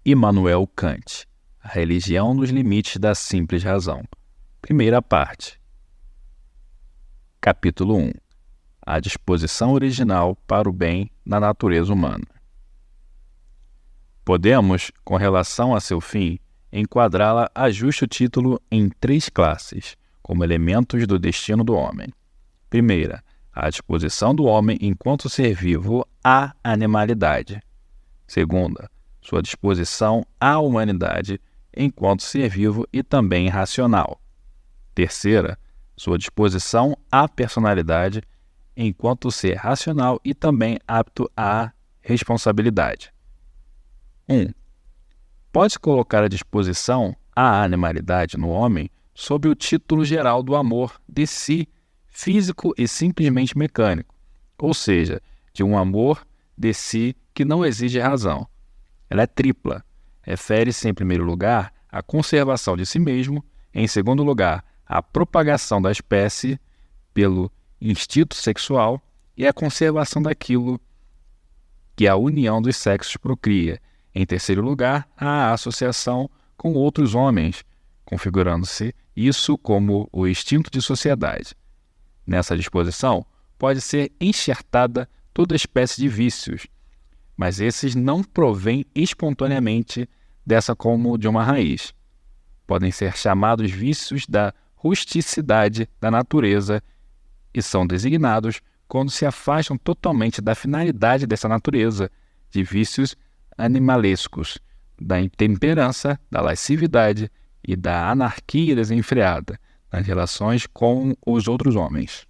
Immanuel Kant, A Religião nos Limites da Simples Razão. Primeira parte. Capítulo 1. A disposição original para o bem na natureza humana. Podemos, com relação a seu fim, enquadrá-la a justo título em 3 classes, como elementos do destino do homem. Primeira, a disposição do homem enquanto ser vivo à animalidade. Segunda, sua disposição à humanidade enquanto ser vivo e também racional. Terceira, sua disposição à personalidade enquanto ser racional e também apto à responsabilidade. 1. Pode-se colocar a disposição à animalidade no homem sob o título geral do amor de si, físico e simplesmente mecânico, ou seja, de um amor de si que não exige razão. Ela é tripla. Refere-se, em primeiro lugar, à conservação de si mesmo, em segundo lugar, à propagação da espécie pelo instinto sexual e à conservação daquilo que a união dos sexos procria, em terceiro lugar, à associação com outros homens, configurando-se isso como o instinto de sociedade. Nessa disposição, pode ser enxertada toda espécie de vícios, mas esses não provêm espontaneamente dessa como de uma raiz. Podem ser chamados vícios da rusticidade da natureza e são designados quando se afastam totalmente da finalidade dessa natureza, de vícios animalescos, da intemperança, da lascividade e da anarquia desenfreada nas relações com os outros homens.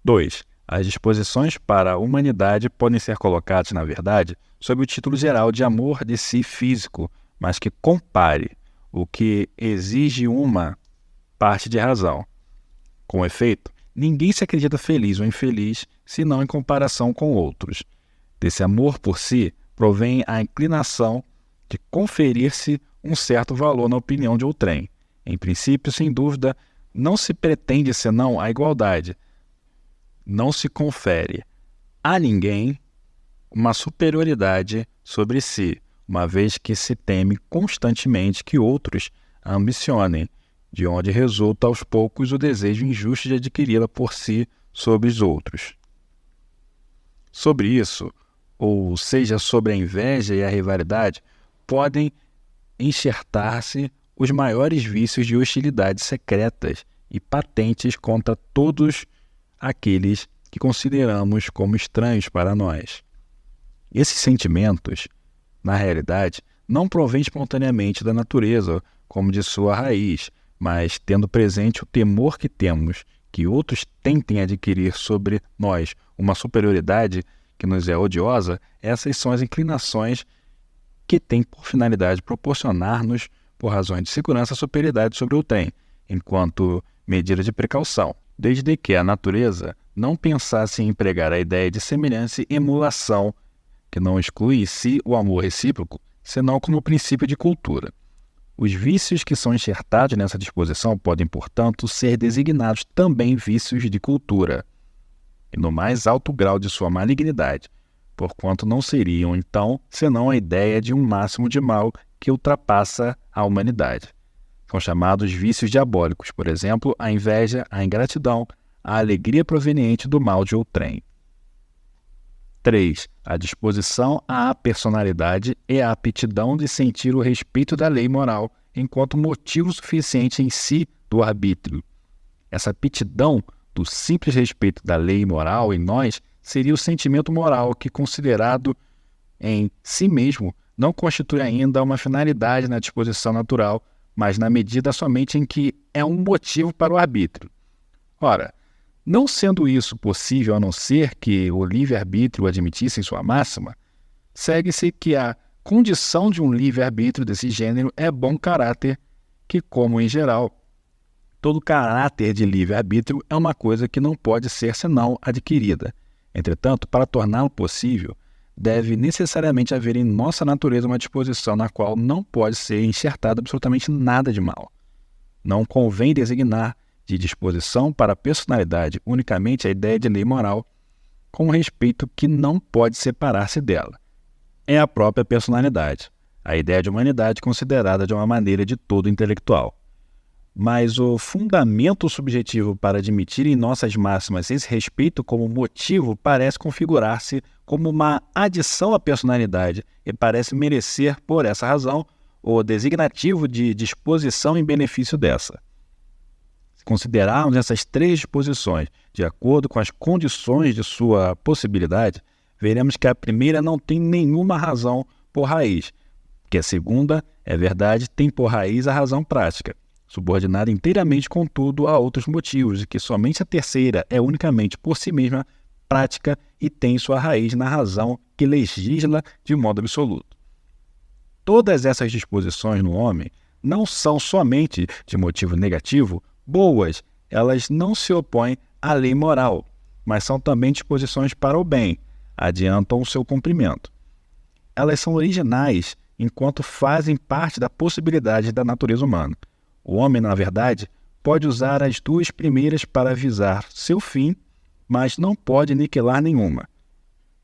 2. As disposições para a humanidade podem ser colocadas, na verdade, sob o título geral de amor de si físico, mas que compare, o que exige uma parte de razão. Com efeito, ninguém se acredita feliz ou infeliz, senão em comparação com outros. Desse amor por si provém a inclinação de conferir-se um certo valor na opinião de outrem. Em princípio, sem dúvida, não se pretende senão a igualdade. Não se confere a ninguém uma superioridade sobre si, uma vez que se teme constantemente que outros a ambicionem, de onde resulta aos poucos o desejo injusto de adquiri-la por si sobre os outros. Sobre isso, ou seja, sobre a inveja e a rivalidade, podem enxertar-se os maiores vícios de hostilidades secretas e patentes contra todos aqueles que consideramos como estranhos para nós. Esses sentimentos, na realidade, não provêm espontaneamente da natureza como de sua raiz, mas tendo presente o temor que temos que outros tentem adquirir sobre nós uma superioridade que nos é odiosa, essas são as inclinações que têm por finalidade proporcionar-nos, por razões de segurança, superioridade sobre outrem, enquanto medida de precaução, desde que a natureza não pensasse em empregar a ideia de semelhança e emulação, que não exclui em si o amor recíproco, senão como princípio de cultura. Os vícios que são enxertados nessa disposição podem, portanto, ser designados também vícios de cultura, e no mais alto grau de sua malignidade, porquanto não seriam, então, senão a ideia de um máximo de mal que ultrapassa a humanidade. São chamados vícios diabólicos, por exemplo, a inveja, a ingratidão, a alegria proveniente do mal de outrem. 3. A disposição à personalidade e a aptidão de sentir o respeito da lei moral enquanto motivo suficiente em si do arbítrio. Essa aptidão do simples respeito da lei moral em nós seria o sentimento moral que, considerado em si mesmo, não constitui ainda uma finalidade na disposição natural, mas na medida somente em que é um motivo para o arbítrio. Ora, não sendo isso possível a não ser que o livre-arbítrio o admitisse em sua máxima, segue-se que a condição de um livre-arbítrio desse gênero é bom caráter, que, como em geral, todo caráter de livre-arbítrio é uma coisa que não pode ser senão adquirida. Entretanto, para torná-lo possível, deve necessariamente haver em nossa natureza uma disposição na qual não pode ser enxertado absolutamente nada de mal. Não convém designar de disposição para a personalidade unicamente a ideia de lei moral, com respeito que não pode separar-se dela. É a própria personalidade. a ideia de humanidade considerada de uma maneira de todo intelectual. Mas o fundamento subjetivo para admitir em nossas máximas esse respeito como motivo parece configurar-se como uma adição à personalidade e parece merecer, por essa razão, o designativo de disposição em benefício dessa. Se considerarmos essas três disposições de acordo com as condições de sua possibilidade, veremos que a primeira não tem nenhuma razão por raiz, que a segunda, é verdade, tem por raiz a razão prática, subordinada inteiramente, contudo, a outros motivos, e que somente a terceira é unicamente por si mesma prática e tem sua raiz na razão que legisla de modo absoluto. Todas essas disposições no homem não são somente de motivo negativo boas, elas não se opõem à lei moral, mas são também disposições para o bem, adiantam o seu cumprimento. Elas são originais enquanto fazem parte da possibilidade da natureza humana. O homem, na verdade, pode usar as duas primeiras para visar seu fim, mas não pode aniquilar nenhuma.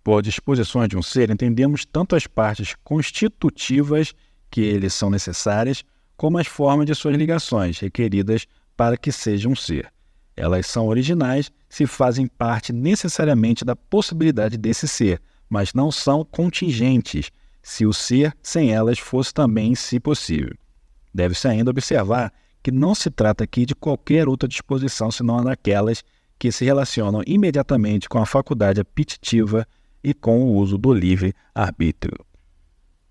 Por disposições de um ser, entendemos tanto as partes constitutivas que eles são necessárias, como as formas de suas ligações requeridas para que seja um ser. Elas são originais se fazem parte necessariamente da possibilidade desse ser, mas não são contingentes, se o ser sem elas fosse também em si possível. Deve-se ainda observar que não se trata aqui de qualquer outra disposição senão daquelas que se relacionam imediatamente com a faculdade apetitiva e com o uso do livre-arbítrio.